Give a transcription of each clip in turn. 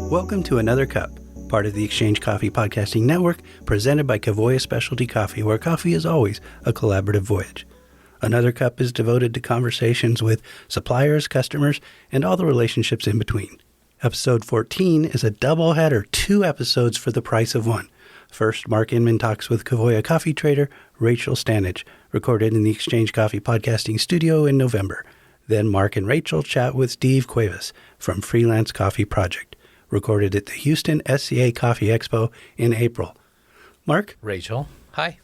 Welcome to Another Cup, part of the Exchange Coffee Podcasting Network, presented by Cuevas Specialty Coffee, where coffee is always a collaborative voyage. Another Cup is devoted to conversations with suppliers, customers, and all the relationships in between. Episode 14 is a double-header, 2 episodes for the price of one. First, Mark Inman talks with Cuevas coffee trader Rachel Stanich, recorded in the Exchange Coffee Podcasting Studio in November. Then Mark and Rachel chat with Steve Cuevas from Freelance Coffee Project, recorded at the Houston SCA Coffee Expo in April. Mark? Rachel, hi.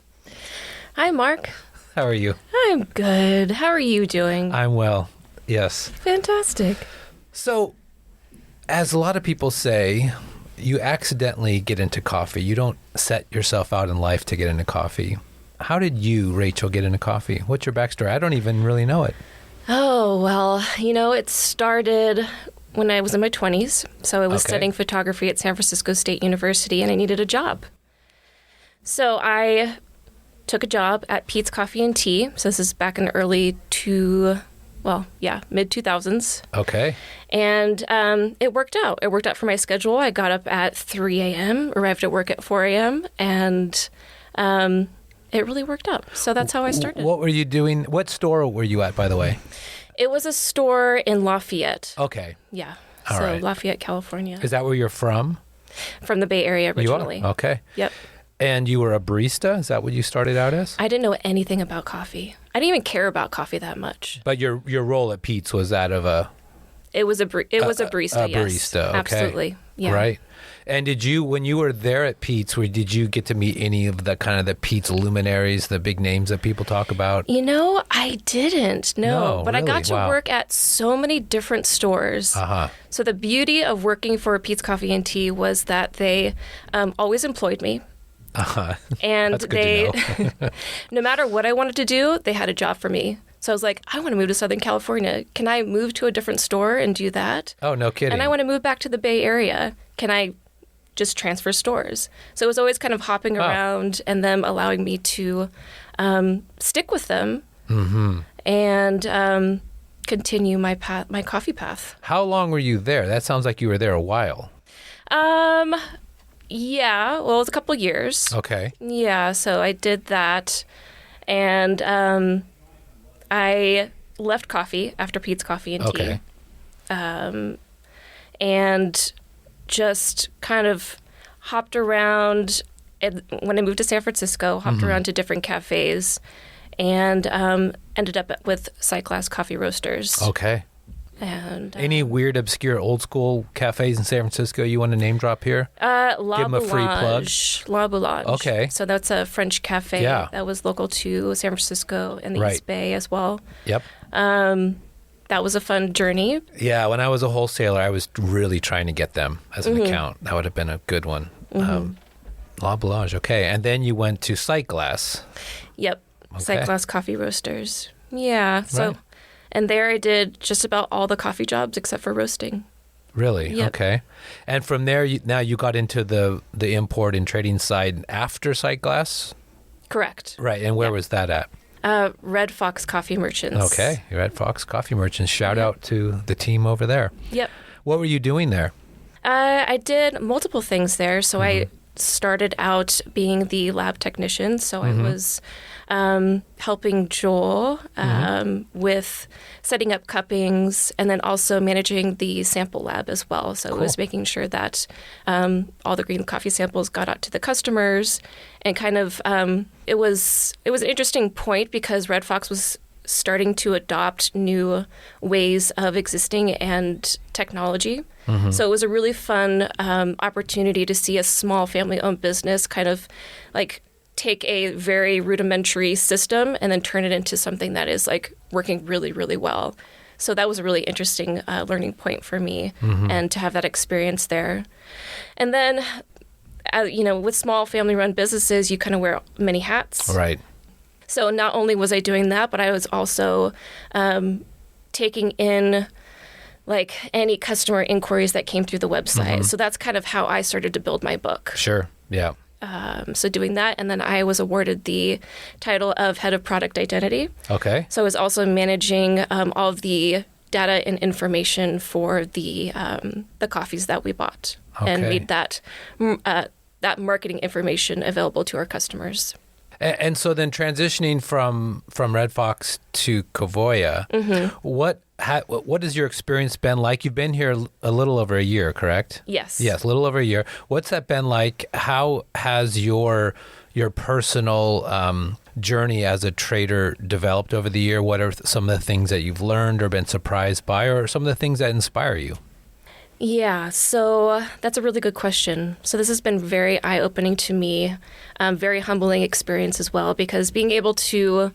Hi, Mark. How are you? I'm good. How are you doing? I'm well, yes. Fantastic. So, as a lot of people say, you accidentally get into coffee. You don't set yourself out in life to get into coffee. How did you, Rachel, get into coffee? What's your backstory? I don't even really know it. Oh, well, it started when I was in my 20s. So I was studying photography at San Francisco State University, and I needed a job. So I took a job at Pete's Coffee and Tea. So this is back in mid-2000s. Okay. And it worked out. It worked out for my schedule. I got up at 3 a.m., arrived at work at 4 a.m., and it really worked out. So that's how I started. What were you doing? What store were you at, by the way? It was a store in Lafayette. Okay. Yeah. All right. Lafayette, California. Is that where you're from? From the Bay Area originally. You are? Okay. Yep. And you were a barista? Is that what you started out as? I didn't know anything about coffee. I didn't even care about coffee that much. But your role at Pete's was that of a... It was a barista, yes. Barista, okay. Absolutely, yeah. Right. And did you, when you were there at Pete's, did you get to meet any of the kind of the Pete's luminaries, the big names that people talk about? I didn't, no. But really? I got to work at so many different stores. Uh-huh. So the beauty of working for Pete's Coffee and Tea was that they always employed me. Uh-huh. And That's good to know. no matter what I wanted to do, they had a job for me. So I was like, I want to move to Southern California. Can I move to a different store and do that? Oh, no kidding. And I want to move back to the Bay Area. Can I just transfer stores? So it was always kind of hopping around and them allowing me to stick with them and continue my coffee path. How long were you there? That sounds like you were there a while. Yeah, well, it was a couple of years. Okay. Yeah, so I did that. And I left coffee after Pete's Coffee and Tea. Okay. And just kind of hopped around. When I moved to San Francisco, hopped around to different cafes and ended up with Cyclass Coffee Roasters. Okay. And any weird, obscure, old school cafes in San Francisco you want to name drop here? La Give them a free plug. La Boulange. Okay. So that's a French cafe that was local to San Francisco and the East Bay as well. Yep. That was a fun journey. Yeah, when I was a wholesaler, I was really trying to get them as an account. That would have been a good one. La Boulange, okay. And then you went to Cyclass. Yep. Okay. Cyclass Coffee Roasters. Yeah. So, and there I did just about all the coffee jobs except for roasting. Really? Yep. Okay. And from there, now you got into the import and trading side after Cyclass? Correct. Right. And where was that at? Red Fox Coffee Merchants. Okay. Red Fox Coffee Merchants. Shout out to the team over there. Yep. What were you doing there? I did multiple things there. So I started out being the lab technician. So I was helping Joel with setting up cuppings and then also managing the sample lab as well. So it was making sure that all the green coffee samples got out to the customers and kind of it was an interesting point because Red Fox was starting to adopt new ways of existing and technology. So it was a really fun opportunity to see a small family-owned business kind of like take a very rudimentary system and then turn it into something that is like working really, really well. So that was a really interesting learning point for me and to have that experience there. And then, with small family-run businesses, you kind of wear many hats. Right. So not only was I doing that, but I was also taking in like any customer inquiries that came through the website. So that's kind of how I started to build my book. Sure. Yeah. So doing that, and then I was awarded the title of Head of Product Identity. Okay. So I was also managing all of the data and information for the coffees that we bought, and made that marketing information available to our customers. And so then transitioning from Red Fox to Kavoya, what has your experience been like? You've been here a little over a year, correct? Yes. Yes, a little over a year. What's that been like? How has your personal journey as a trader developed over the year? What are some of the things that you've learned or been surprised by, or some of the things that inspire you? Yeah, so that's a really good question. So this has been very eye-opening to me, very humbling experience as well, because being able to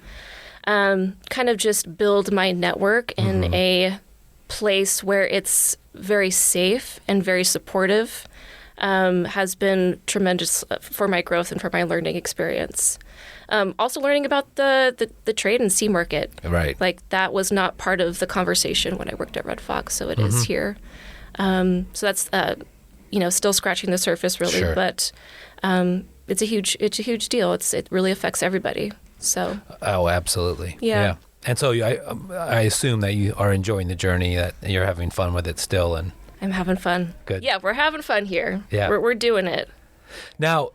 kind of just build my network in a place where it's very safe and very supportive has been tremendous for my growth and for my learning experience. Also learning about the trade and sea market. Right. Like that was not part of the conversation when I worked at Red Fox, so it is here. So that's still scratching the surface really, Sure. but it's a huge deal. It really affects everybody. So. Oh, absolutely. Yeah. And so I assume that you are enjoying the journey, that you're having fun with it still, and I'm having fun. Good. Yeah, we're having fun here. Yeah. We're doing it. Now,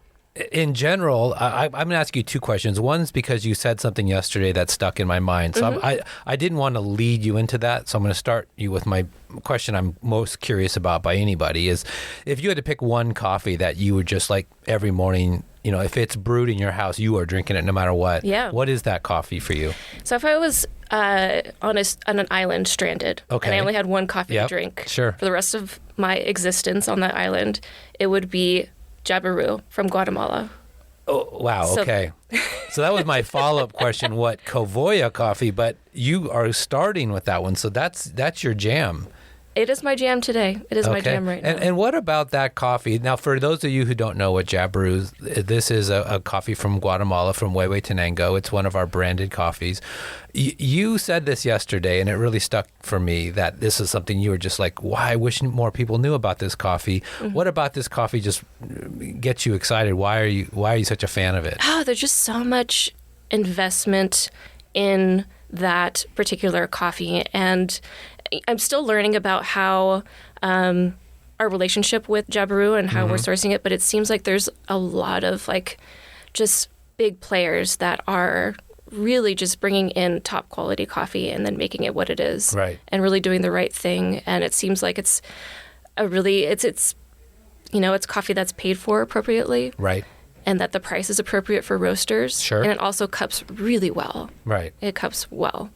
in general, I'm going to ask you two questions. One's because you said something yesterday that stuck in my mind. So I didn't want to lead you into that. So I'm going to start you with my question I'm most curious about by anybody is if you had to pick one coffee that you would just like every morning, if it's brewed in your house, you are drinking it no matter what. Yeah. What is that coffee for you? So if I was on an island stranded, Okay. and I only had one coffee to drink Sure. for the rest of my existence on that island, it would be Jabiru from Guatemala. Oh, wow. So- Okay. So that was my follow-up question, what Kavoya coffee, but you are starting with that one. So that's your jam. It is my jam today. It is my jam right now. And what about that coffee? Now, for those of you who don't know what Jabiru is, this is a coffee from Guatemala, from Huehuetenango. It's one of our branded coffees. You said this yesterday, and it really stuck for me, that this is something you were just like, why? I wish more people knew about this coffee. What about this coffee just gets you excited? Why are you such a fan of it? Oh, there's just so much investment in that particular coffee, and I'm still learning about how our relationship with Jabiru and how we're sourcing it, but it seems like there's a lot of just big players that are really just bringing in top quality coffee and then making it what it is, Right. and really doing the right thing. And it seems like it's coffee that's paid for appropriately, Right. and that the price is appropriate for roasters. Sure. And it also cups really well. Right. It cups well.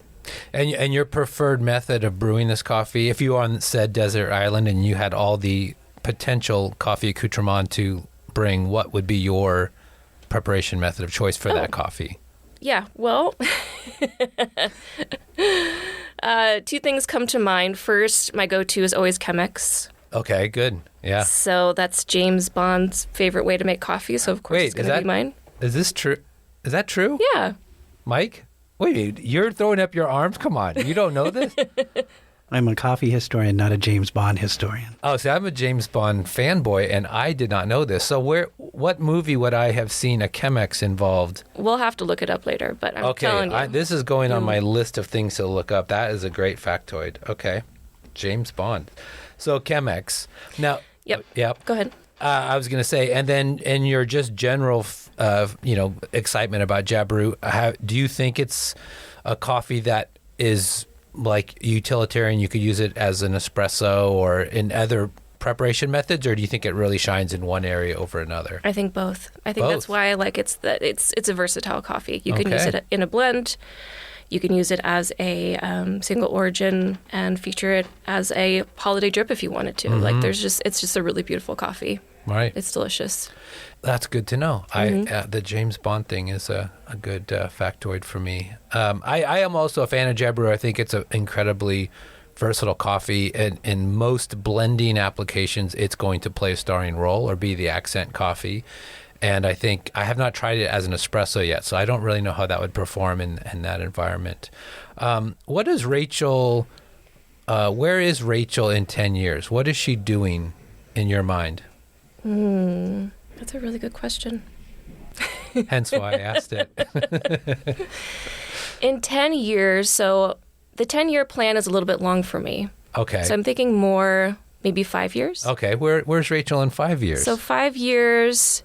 And your preferred method of brewing this coffee, if you were on said desert island and you had all the potential coffee accoutrement to bring, what would be your preparation method of choice for that coffee? Yeah, well, two things come to mind. First, my go-to is always Chemex. Okay, good. Yeah. So that's James Bond's favorite way to make coffee, so of course it's going to be mine. Is this true? Is that true? Yeah. Mike? Wait, you're throwing up your arms? Come on. You don't know this? I'm a coffee historian, not a James Bond historian. Oh, see, I'm a James Bond fanboy, and I did not know this. So what movie would I have seen a Chemex involved? We'll have to look it up later, but I'm telling you. This is going on my list of things to look up. That is a great factoid. Okay. James Bond. So Chemex. Now, Yep. Go ahead. I was going to say, and then in your just general, excitement about Jabiru, do you think it's a coffee that is like utilitarian? You could use it as an espresso or in other preparation methods, or do you think it really shines in one area over another? I think both. I think that's why I like it's a versatile coffee. You can use it in a blend. You can use it as a single origin and feature it as a holiday drip if you wanted to. Like it's just a really beautiful coffee. Right. It's delicious. That's good to know. The James Bond thing is a good factoid for me. I am also a fan of Jabiru. I think it's an incredibly versatile coffee. In most blending applications, it's going to play a starring role or be the accent coffee. And I think I have not tried it as an espresso yet, so I don't really know how that would perform in that environment. What is Rachel, where is Rachel in 10 years? What is she doing in your mind? That's a really good question. Hence why I asked it. In 10 years, so The 10-year plan is a little bit long for me. Okay. So I'm thinking more, maybe 5 years. Okay. Where's Rachel in 5 years? So 5 years,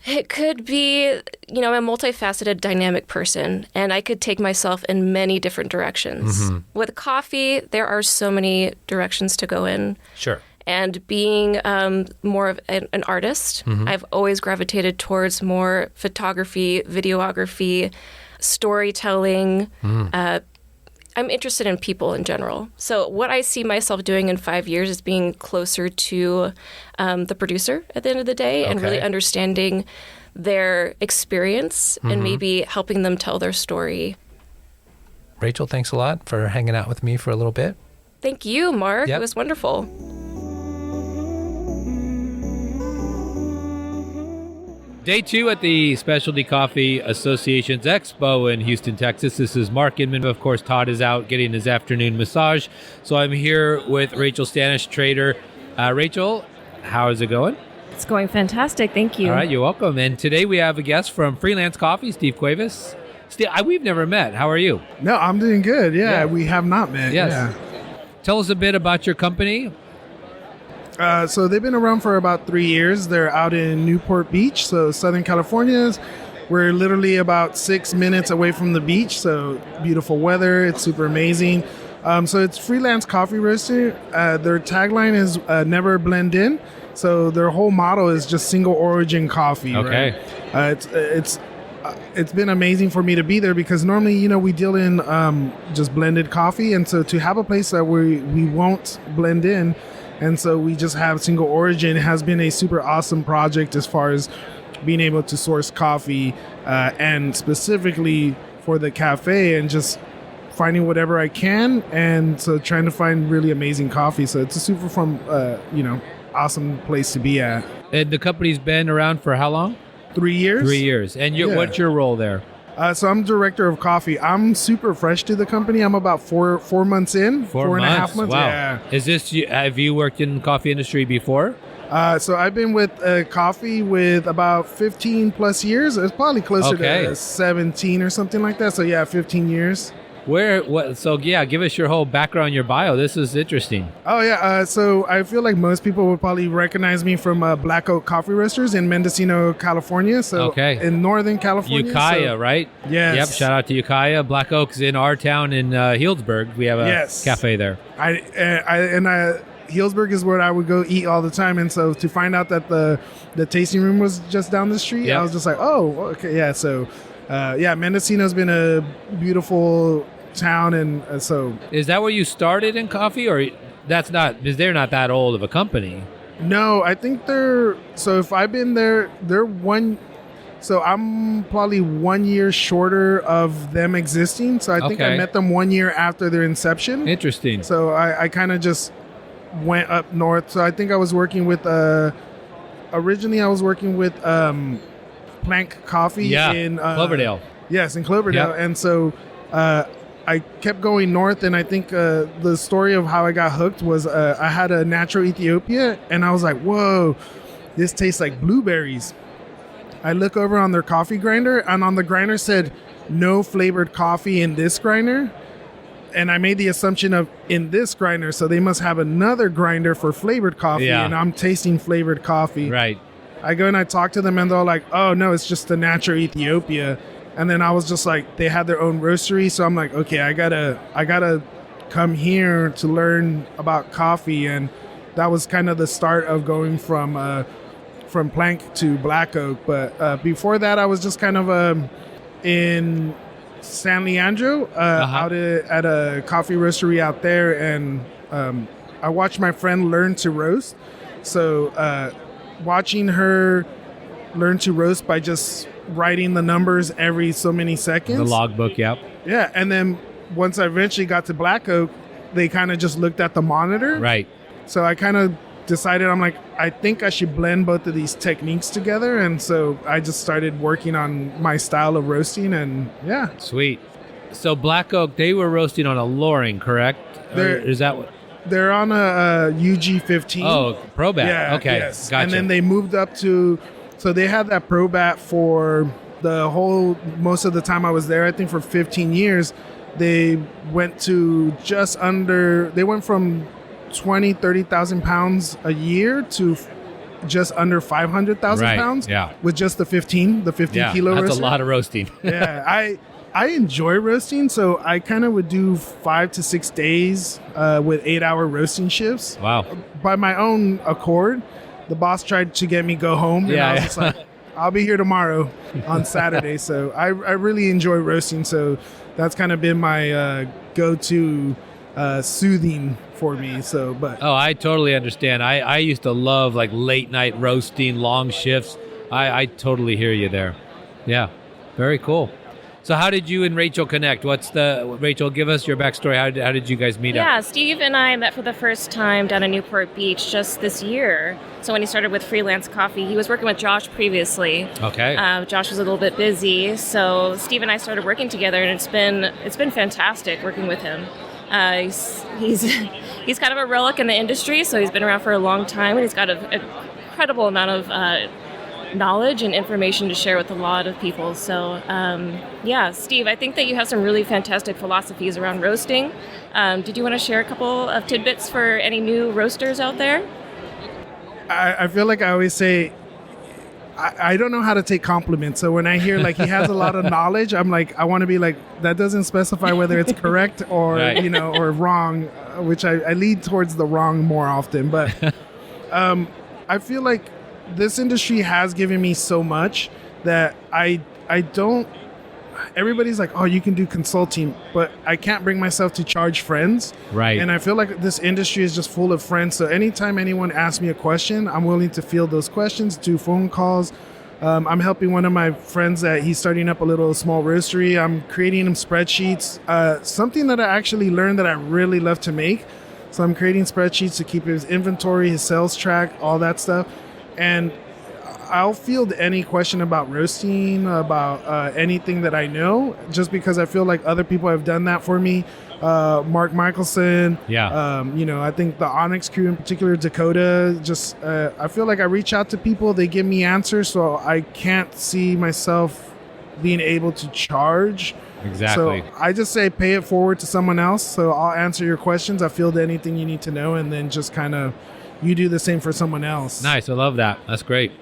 it could be, I'm a multifaceted, dynamic person, and I could take myself in many different directions. With coffee, there are so many directions to go in. Sure. And being more of an artist, I've always gravitated towards more photography, videography, storytelling. I'm interested in people in general. So what I see myself doing in 5 years is being closer to the producer at the end of the day and really understanding their experience and maybe helping them tell their story. Rachel, thanks a lot for hanging out with me for a little bit. Thank you, Mark. Yep. It was wonderful. Day 2 at the Specialty Coffee Association's Expo in Houston, Texas. This is Mark Inman. Of course, Todd is out getting his afternoon massage. So I'm here with Rachel Stanich, trader. Rachel, how is it going? It's going fantastic. Thank you. All right, you're welcome. And today we have a guest from Freelance Coffee, Steve Cuevas. Steve, we've never met. How are you? No, I'm doing good. Yeah. We have not met. Yes. Yeah. Tell us a bit about your company. So they've been around for about 3 years. They're out in Newport Beach, so Southern California. We're literally about 6 minutes away from the beach, so beautiful weather. It's super amazing. So it's Freelance Coffee Roaster. Their tagline is never blend in. So their whole motto is just single origin coffee. Okay. Right? It's been amazing for me to be there because normally, we deal in just blended coffee. And so to have a place that we won't blend in, and so we just have single origin, has been a super awesome project as far as being able to source coffee and specifically for the cafe and just finding whatever I can. And so trying to find really amazing coffee. So it's a super fun, awesome place to be at. And the company's been around for how long? 3 years. 3 years. And what's your role there? So I'm director of coffee. I'm super fresh to the company. I'm about four months in. 4.5 months. Wow. Yeah. Is this, have you worked in the coffee industry before? So I've been with coffee with about 15 plus years. It's probably closer to 17 or something like that. So yeah, 15 years. Give us your whole background, your bio. This is interesting. Oh yeah, so I feel like most people would probably recognize me from Black Oak Coffee Roasters in Mendocino, California. So in Northern California. Ukiah, right? Yes. Yep, shout out to Ukiah. Black Oak's in our town in Healdsburg. We have a cafe there. Healdsburg is where I would go eat all the time. And so to find out that the tasting room was just down the street, I was just like, oh, okay, yeah. So Mendocino's been a beautiful town, and so. Is that where you started in coffee, or that's not? Because they're not that old of a company. No, I think if I've been there, they're one. So I'm probably 1 year shorter of them existing. So I think I met them 1 year after their inception. Interesting. So I kind of just went up north. So I think I was working with originally I was working with Plank Coffee in Cloverdale. Yes, in Cloverdale. Yep. And so I kept going north, and I think the story of how I got hooked was I had a natural Ethiopia, and I was like, whoa, this tastes like blueberries. I look over on their coffee grinder, and on the grinder said, no flavored coffee in this grinder. And I made the assumption of in this grinder, so they must have another grinder for flavored coffee, and I'm tasting flavored coffee. Right. I go and I talk to them, and they're like, oh, no, it's just the natural Ethiopia. And then I was just like, they had their own roastery. So I'm like, okay, I gotta come here to learn about coffee. And that was kind of the start of going from Plank to Black Oak. But before that, I was just kind of in San Leandro out at a coffee roastery out there. And I watched my friend learn to roast. So watching her learn to roast by just writing the numbers every so many seconds. The logbook, yep. Yeah, and then once I eventually got to Black Oak, they kind of just looked at the monitor. Right. So I kind of decided, I'm like, I think I should blend both of these techniques together. And so I just started working on my style of roasting, and yeah. Sweet. So Black Oak, they were roasting on a Loring, correct? Is that what? They're on a UG15. Oh, Probat. Yeah, okay, yes. gotcha. And then they moved up to, so they had that Probat for the whole, most of the time I was there, I think for 15 years. they went to they went from 30,000 pounds a year to just under 500,000 pounds with just the 15 kilo roaster. That's a lot of roasting. Yeah, I enjoy roasting, so I kind of would do 5 to 6 days with 8-hour roasting shifts. Wow. By my own accord. The boss tried to get me go home, and I was just like, I'll be here tomorrow on Saturday. So I really enjoy roasting, so that's kind of been my go-to soothing for me. So, but I totally understand. I used to love like late night roasting, long shifts. I totally hear you there. Yeah, very cool. So how did you and Rachel connect? Rachel, give us your backstory. How did you guys meet up? Yeah, Steve and I met for the first time down in Newport Beach just this year. So when he started with Freelance Coffee, he was working with Josh previously. Okay. Josh was a little bit busy, so Steve and I started working together, and it's been fantastic working with him. He's kind of a relic in the industry, so he's been around for a long time, and he's got an incredible amount of knowledge and information to share with a lot of people. So Steve, I think that you have some really fantastic philosophies around roasting. Did you want to share a couple of tidbits for any new roasters out there? I feel like I always say I don't know how to take compliments. So when I hear like he has a lot of knowledge, I'm like, I want to be like, that doesn't specify whether it's correct or right. or wrong, which I lead towards the wrong more often. But I feel like this industry has given me so much that I don't. Everybody's like, oh, you can do consulting, but I can't bring myself to charge friends. Right. And I feel like this industry is just full of friends. So anytime anyone asks me a question, I'm willing to field those questions, do phone calls. I'm helping one of my friends that he's starting up a little small roastery. I'm creating him spreadsheets. Something that I actually learned that I really love to make. So I'm creating spreadsheets to keep his inventory, his sales track, all that stuff. And I'll field any question about roasting, about anything that I know, just because I feel like other people have done that for me. Mark Michelson, I think the Onyx crew in particular, Dakota, just I feel like I reach out to people, they give me answers, so I can't see myself being able to charge. Exactly. So I just say pay it forward to someone else. So I'll answer your questions, I field anything you need to know, and then just kind of you do the same for someone else. Nice. I love that. That's great.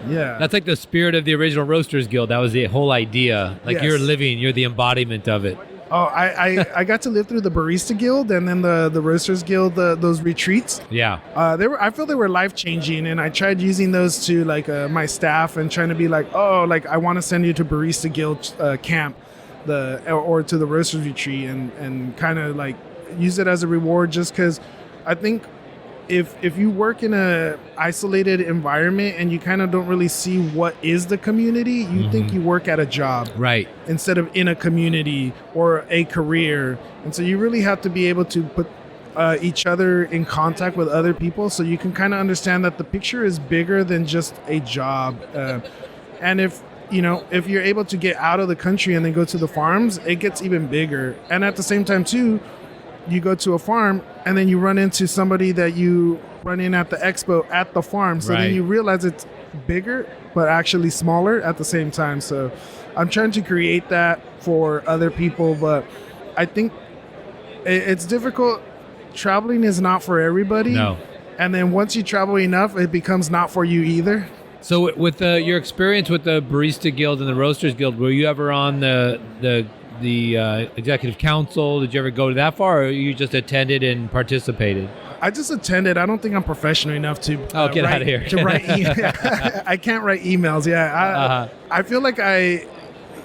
Yeah. That's like the spirit of the original Roasters Guild. That was the whole idea. Like Yes. you're the embodiment of it. Oh, I got to live through the Barista Guild and then the Roasters Guild, those retreats. Yeah. I feel they were life changing, and I tried using those to like my staff and trying to be like, oh, like I want to send you to Barista Guild camp, or to the Roasters retreat, and kind of like use it as a reward, just because I think. If you work in a isolated environment and you kind of don't really see what is the community, you think you work at a job, Right. instead of in a community or a career. And so you really have to be able to put each other in contact with other people, so you can kind of understand that the picture is bigger than just a job. And if you're able to get out of the country and then go to the farms, it gets even bigger. And at the same time too, you go to a farm and then you run into somebody that you run in at the expo at the farm. So Right. then you realize it's bigger, but actually smaller at the same time. So I'm trying to create that for other people, but I think it's difficult. Traveling is not for everybody. No. And then once you travel enough, it becomes not for you either. So with your experience with the Barista Guild and the Roasters Guild, were you ever on the executive council? Did you ever go that far, or you just attended and participated? I just attended. I don't think I'm professional enough to Get out of here. to write I can't write emails. Yeah, I feel like I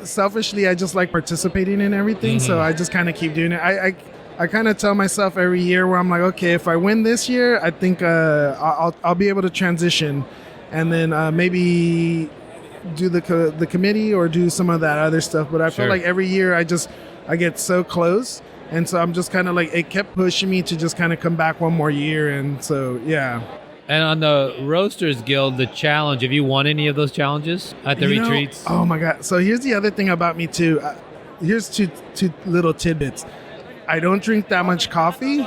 just like participating in everything. So I just kind of keep doing it. I kind of tell myself every year where I'm like, okay, if I win this year, I think I'll be able to transition, and then maybe do the committee or do some of that other stuff. But I feel like every year I get so close, and so I'm just kind of like, it kept pushing me to just kind of come back one more year. And so yeah. And on the Roasters Guild, the challenge, have you won any of those challenges at the retreats? Oh my god. So here's the other thing about me too. Here's two little tidbits. I don't drink that much coffee.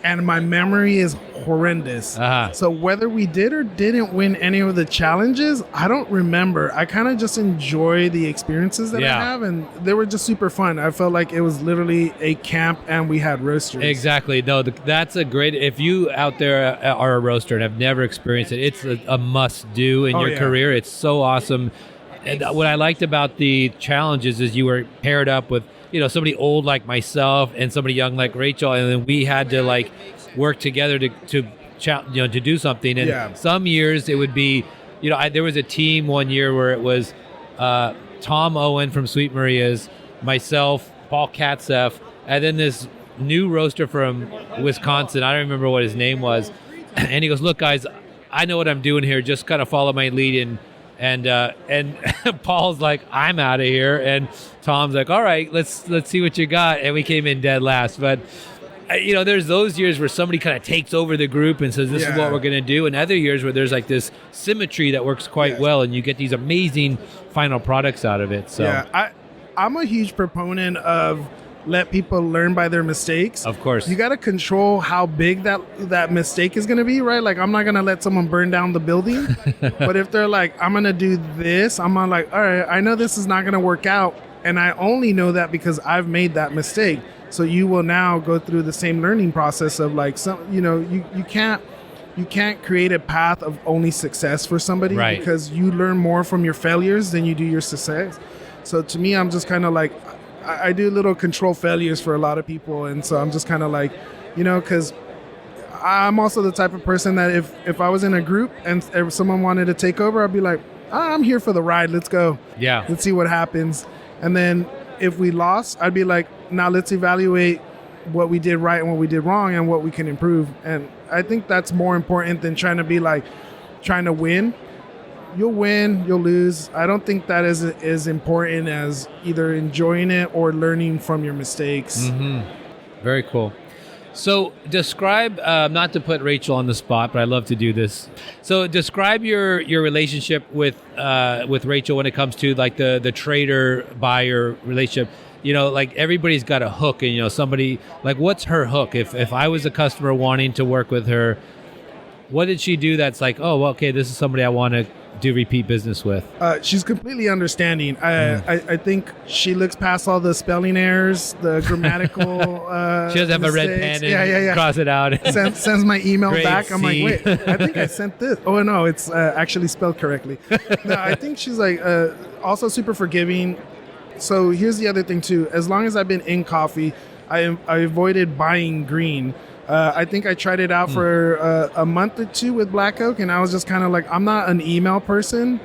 and my memory is horrendous. So whether we did or didn't win any of the challenges, I don't remember. I kind of just enjoy the experiences that I have, and they were just super fun. I felt like it was literally a camp, and we had roasters. Exactly. No, that's a great. If you out there are a roaster and have never experienced it, it's a must-do in your career. It's so awesome. And what I liked about the challenges is you were paired up with, somebody old like myself and somebody young like Rachel, and then we had to like work together to do something. And some years it would be, there was a team one year where it was Tom Owen from Sweet Maria's, myself, Paul Katzeff, and then this new roaster from Wisconsin. I don't remember what his name was. And he goes, "Look, guys, I know what I'm doing here. Just kind of follow my lead." And Paul's like, "I'm out of here," and Tom's like, "All right, let's see what you got." And we came in dead last. But there's those years where somebody kind of takes over the group and says, "This is what we're going to do," and other years where there's like this symmetry that works quite well, and you get these amazing final products out of it. So I'm a huge proponent of let people learn by their mistakes. Of course. You got to control how big that mistake is going to be, right? Like, I'm not going to let someone burn down the building. But if they're like, I'm going to do this, I'm like, all right, I know this is not going to work out. And I only know that because I've made that mistake. So you will now go through the same learning process of like, you can't create a path of only success for somebody, right? Because you learn more from your failures than you do your success. So to me, I'm just kind of like, I do little control failures for a lot of people. And so I'm just kind of like, because I'm also the type of person that if I was in a group and if someone wanted to take over, I'd be like, I'm here for the ride. Let's go. Yeah. Let's see what happens. And then if we lost, I'd be like, now let's evaluate what we did right and what we did wrong and what we can improve. And I think that's more important than trying to win. You'll win, you'll lose. I don't think that is as important as either enjoying it or learning from your mistakes. Mm-hmm. Very cool. So describe, not to put Rachel on the spot, but I love to do this. So describe your relationship with Rachel when it comes to like the trader buyer relationship. Like everybody's got a hook, and somebody like, what's her hook? If I was a customer wanting to work with her, what did she do that's like, oh, well, okay, this is somebody I want to do repeat business with? She's completely understanding. I think she looks past all the spelling errors, the grammatical she doesn't have a red pen and cross it out. Sends my email back. I'm C. like, wait, I think I sent this. Oh, no, it's actually spelled correctly. No, I think she's like also super forgiving. So here's the other thing too. As long as I've been in coffee, I avoided buying green. I think I tried it out for a month or two with Black Oak, and I was just kind of like, I'm not an email person.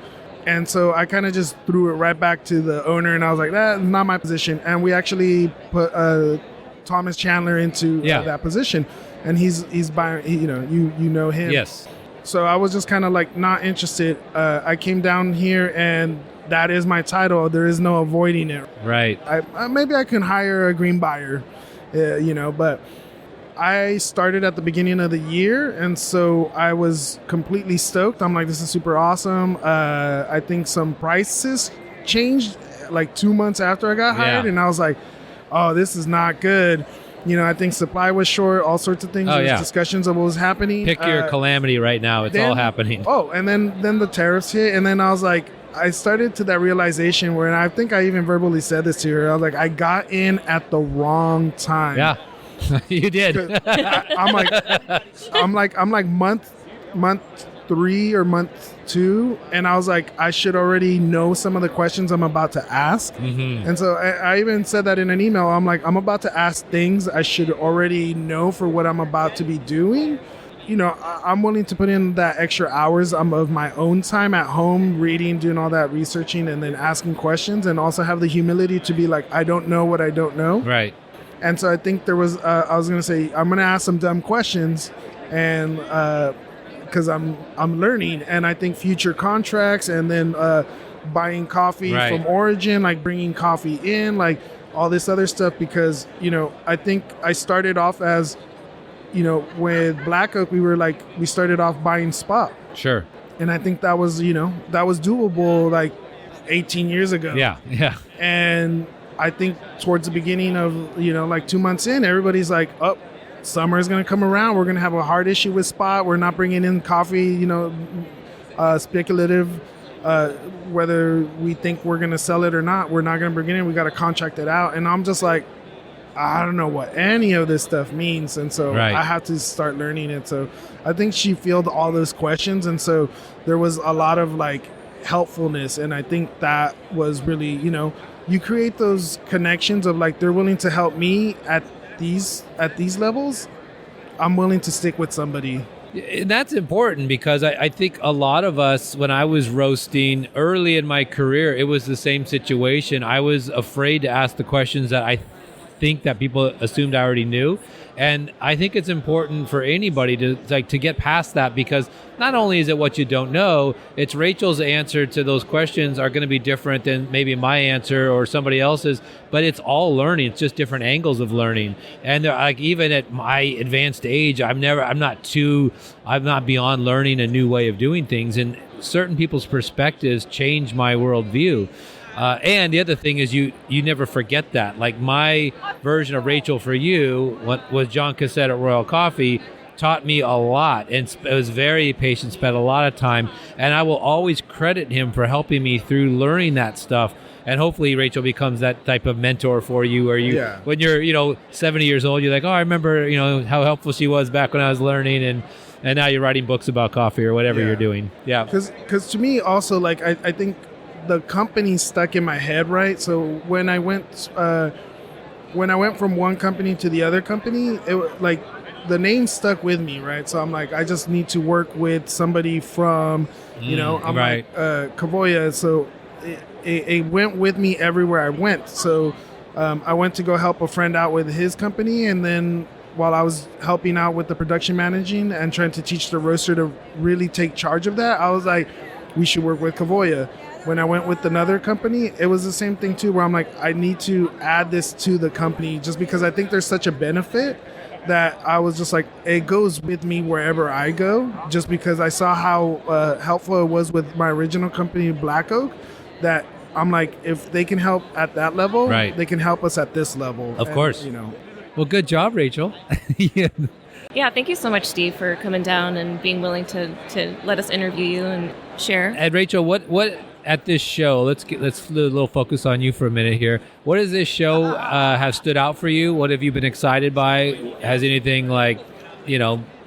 And so I kind of just threw it right back to the owner, and I was like, that's not my position. And we actually put Thomas Chandler into that position, and he's buying, you know him. Yes. So I was just kind of like not interested. I came down here, and that is my title. There is no avoiding it. Right. Maybe I can hire a green buyer, but I started at the beginning of the year, and so I was completely stoked. I'm like, this is super awesome. I think some prices changed like 2 months after I got hired, and I was like, oh, this is not good. I think supply was short, all sorts of things. There was discussions of what was happening. Pick your calamity right now. It's all happening. Oh, and then the tariffs hit, and then I was like, I started to that realization where, and I think I even verbally said this to her, I was like, I got in at the wrong time. Yeah. You did. I'm like month 3 or month 2, and I was like, I should already know some of the questions I'm about to ask. Mm-hmm. And so I even said that in an email. I'm like, I'm about to ask things I should already know for what I'm about to be doing. I'm willing to put in that extra hours of my own time at home, reading, doing all that researching, and then asking questions, and also have the humility to be like, I don't know what I don't know. Right. And so I think there was, I was going to say, I'm going to ask some dumb questions, and because I'm learning. And I think future contracts, and then buying coffee from origin, like bringing coffee in, like all this other stuff, because, I think I started off as, with Black Oak, we started off buying spot. Sure. And I think that was doable like 18 years ago. Yeah. And I think towards the beginning of, like 2 months in, everybody's like, oh, summer is going to come around. We're going to have a hard issue with spot. We're not bringing in coffee, speculative. Whether we think we're going to sell it or not, we're not going to bring it in. We got to contract it out. And I'm just like, I don't know what any of this stuff means. And so I have to start learning it. So I think she fielded all those questions. And so there was a lot of like helpfulness. And I think that was really, you create those connections of like, they're willing to help me at these levels. I'm willing to stick with somebody. And that's important because I think a lot of us, when I was roasting early in my career, it was the same situation. I was afraid to ask the questions that I think that people assumed I already knew. And I think it's important for anybody to get past that, because not only is it what you don't know, it's Rachel's answer to those questions are going to be different than maybe my answer or somebody else's, but it's all learning. It's just different angles of learning. And like even at my advanced age, I'm not beyond learning a new way of doing things, and certain people's perspectives change my worldview. And the other thing is you never forget that. Like my version of Rachel for you, what was John Cassette at Royal Coffee, taught me a lot, and it was very patient, spent a lot of time, and I will always credit him for helping me through learning that stuff. And hopefully Rachel becomes that type of mentor for you, where when you're 70 years old, you're like, oh, I remember how helpful she was back when I was learning, and now you're writing books about coffee or whatever you're doing. Yeah, because to me also, like I think the company stuck in my head, right? So when I went from one company to the other company, it like the name stuck with me, right? So I'm like, I just need to work with somebody from, I'm like Cavoya. So it went with me everywhere I went. So I went to go help a friend out with his company, and then while I was helping out with the production managing and trying to teach the roaster to really take charge of that, I was like, we should work with Cavoya. When I went with another company, it was the same thing too, where I'm like, I need to add this to the company just because I think there's such a benefit that I was just like, it goes with me wherever I go, just because I saw how helpful it was with my original company, Black Oak, that I'm like, if they can help at that level, they can help us at this level. Of course. Well, good job, Rachel. Yeah, thank you so much, Steve, for coming down and being willing to let us interview you and share. And Rachel, what at this show, let's do a little focus on you for a minute here. What does this show have stood out for you? What have you been excited by? Has anything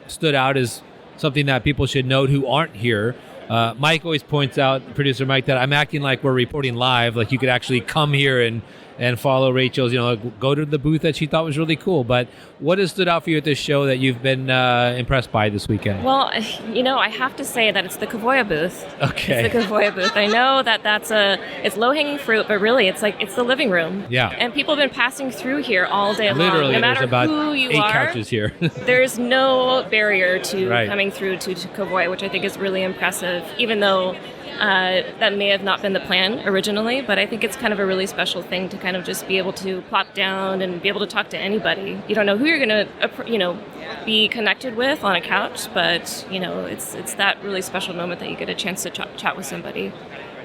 stood out as something that people should note who aren't here? Mike always points out, producer Mike, that I'm acting like we're reporting live, like you could actually come here and follow Rachel's, go to the booth that she thought was really cool. But what has stood out for you at this show that you've been impressed by this weekend? Well, I have to say that it's the Cavoya booth. Okay. It's the Cavoya booth. I know it's low-hanging fruit, but really it's the living room. Yeah. And people have been passing through here all day long. Literally, no matter there's about who you 8 are, couches here. There's no barrier to Right. coming through to Cavoya, which I think is really impressive, even though that may have not been the plan originally, but I think it's kind of a really special thing to kind of just be able to plop down and be able to talk to anybody. You don't know who you're going to, be connected with on a couch, but, it's that really special moment that you get a chance to chat with somebody.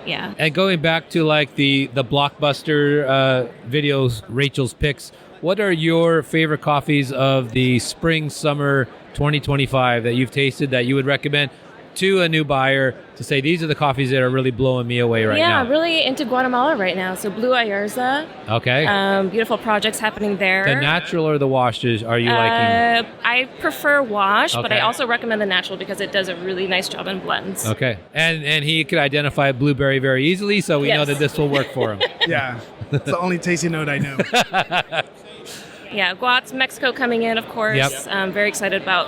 Yeah. And going back to like the blockbuster videos, Rachel's picks, what are your favorite coffees of the spring, summer 2025 that you've tasted that you would recommend to a new buyer to say, these are the coffees that are really blowing me away right now? Yeah, really into Guatemala right now. So Blue Ayerza. Okay. Beautiful projects happening there. The natural or the washes are you liking? I prefer wash, but Okay. I also recommend the natural because it does a really nice job in blends. Okay. And he could identify blueberry very easily, so we know Yes. that this will work for him. Yeah, it's the only tasty note I know. Yeah, Guats, Mexico coming in, of course. Yep. I'm very excited about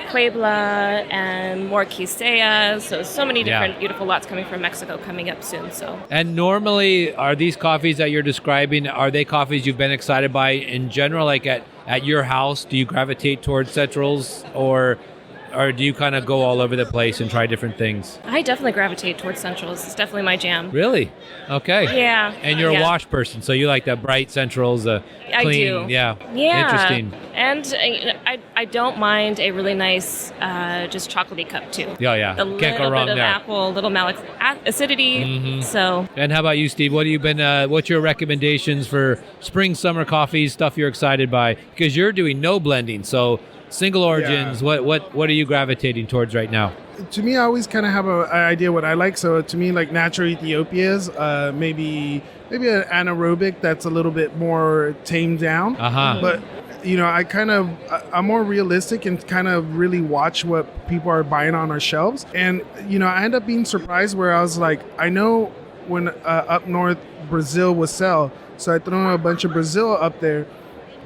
Puebla and more Quisea. So many different beautiful lots coming from Mexico coming up soon. So. And normally, are these coffees that you're describing, are they coffees you've been excited by in general? Like at your house, do you gravitate towards Cetrals, or or do you kind of go all over the place and try different things? I definitely gravitate towards centrals. It's definitely my jam. Really? Okay. Yeah. And you're yeah. a wash person, so you like the bright centrals, clean. I do. Yeah. Yeah. Interesting. And I don't mind a really nice, just chocolatey cup too. Yeah. A Can't little go wrong bit of there. apple, little malic acidity. Mm-hmm. So. And how about you, Steve? What have you been? What's your recommendations for spring, summer coffees? Stuff you're excited by? Because you're doing no blending, so single origins. Yeah. What are you gravitating towards right now? To me, I always kind of have an idea what I like. So to me, like natural Ethiopias, maybe an anaerobic that's a little bit more tamed down. Uh-huh. But I'm more realistic and kind of really watch what people are buying on our shelves. And I end up being surprised where I was like, I know when up north Brazil would sell, so I threw a bunch of Brazil up there,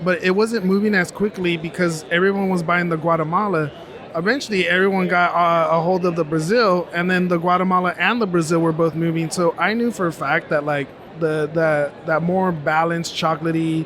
but it wasn't moving as quickly because everyone was buying the Guatemala. Eventually, everyone got a hold of the Brazil, and then the Guatemala and the Brazil were both moving. So I knew for a fact that like that more balanced, chocolatey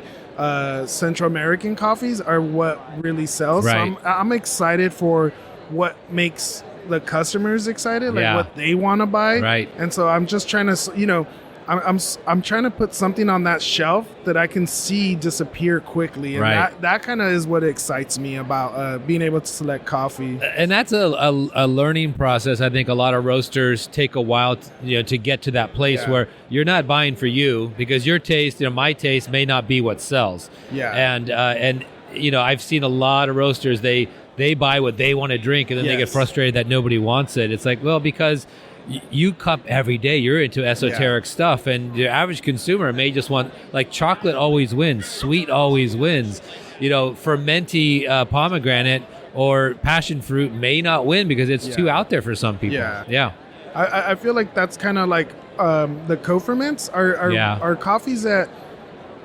Central American coffees are what really sells. Right. So I'm excited for what makes the customers excited, like what they want to buy. Right. And so I'm just trying to, I'm trying to put something on that shelf that I can see disappear quickly, and that kind of is what excites me about being able to select coffee. And that's a learning process. I think a lot of roasters take a while to get to that place where you're not buying for you because your taste, my taste may not be what sells. Yeah. And I've seen a lot of roasters, they buy what they want to drink, and then they get frustrated that nobody wants it. It's like, well, because you cup every day, you're into esoteric stuff, and the average consumer may just want, like, chocolate always wins, sweet always wins. Fermenty pomegranate or passion fruit may not win because it's too out there for some people. Yeah. I feel like that's kind of like the co-ferments are coffees that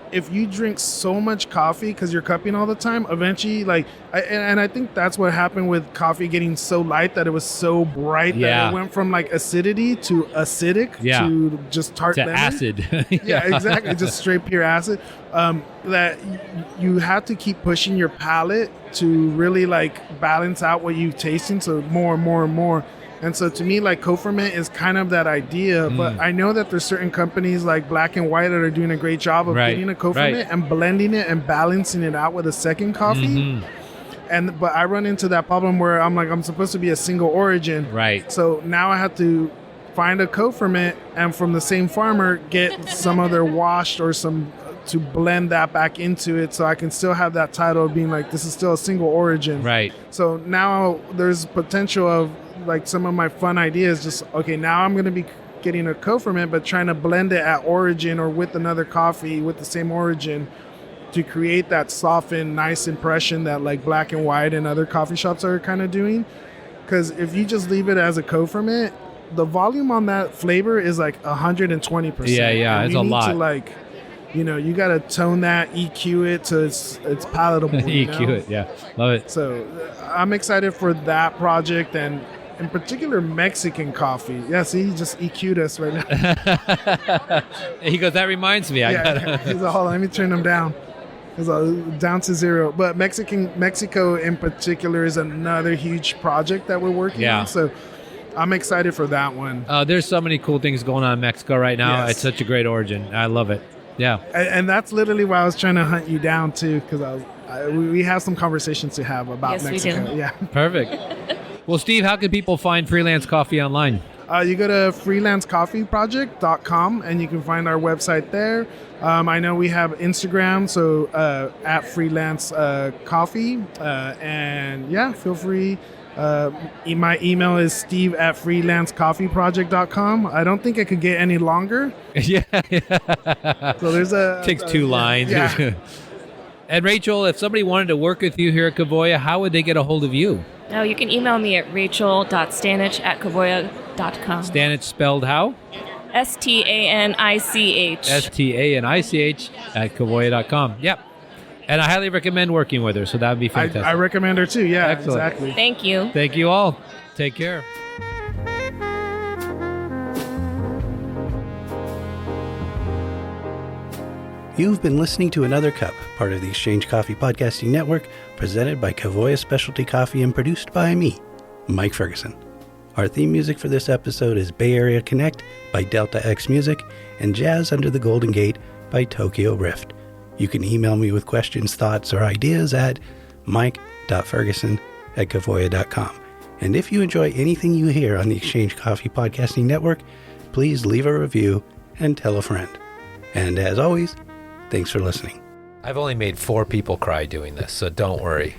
if you drink so much coffee because you're cupping all the time, eventually, and I think that's what happened with coffee getting so light that it was so bright that it went from like acidity to acidic to just tart to lemon. acid. Yeah, exactly, just straight pure acid. That you have to keep pushing your palate to really like balance out what you're tasting, so more and more and more. And so to me, like co-ferment is kind of that idea, but I know that there's certain companies like Black and White that are doing a great job of getting a co-ferment and blending it and balancing it out with a second coffee. But I run into that problem where I'm supposed to be a single origin. Right. So now I have to find a co-ferment and from the same farmer get some other washed or some to blend that back into it, so I can still have that title of being like, this is still a single origin. Right. So now there's potential of like some of my fun ideas. Just now I'm going to be getting a co-ferment, but trying to blend it at origin or with another coffee with the same origin to create that softened, nice impression that like Black and White and other coffee shops are kind of doing. Because if you just leave it as a co-ferment, the volume on that flavor is like 120%. Yeah, it's a lot. You got to tone that, EQ it to it's palatable. EQ it, yeah. Love it. So I'm excited for that project, and in particular Mexican coffee. Yeah, see, he just EQ'd us right now. He goes, that reminds me. He's like, hold on, let me turn them down. He's down to 0. But Mexico in particular is another huge project that we're working on. So I'm excited for that one. There's so many cool things going on in Mexico right now. Yes. It's such a great origin. I love it. Yeah. And that's literally why I was trying to hunt you down too, because we have some conversations to have about Mexico. We do. Yeah. Perfect. Well, Steve, how can people find Freelance Coffee online? You go to freelancecoffeeproject.com and you can find our website there. I know we have Instagram, so at Freelance Coffee. And yeah, feel free. My email is steve@freelancecoffeeproject.com. I don't think I could get any longer. Yeah. So there's takes 2 lines. Yeah. And Rachel, if somebody wanted to work with you here at Kavoya, how would they get a hold of you? Oh, you can email me at rachel.stanich@kavoya.com. Stanich spelled how? STANICH. STANICH at kavoya.com. Yep. And I highly recommend working with her, so that would be fantastic. I recommend her too. Yeah, Excellent. exactly. Thank you. Thank you all. Take care. You've been listening to Another Cup, part of the Exchange Coffee Podcasting Network, presented by Cuevas Specialty Coffee and produced by me, Mike Ferguson. Our theme music for this episode is Bay Area Connect by Delta X Music and Jazz Under the Golden Gate by Tokyo Rift. You can email me with questions, thoughts, or ideas at mike.ferguson@kavoya.com. And if you enjoy anything you hear on the Exchange Coffee Podcasting Network, please leave a review and tell a friend. And as always, thanks for listening. I've only made 4 people cry doing this, so don't worry.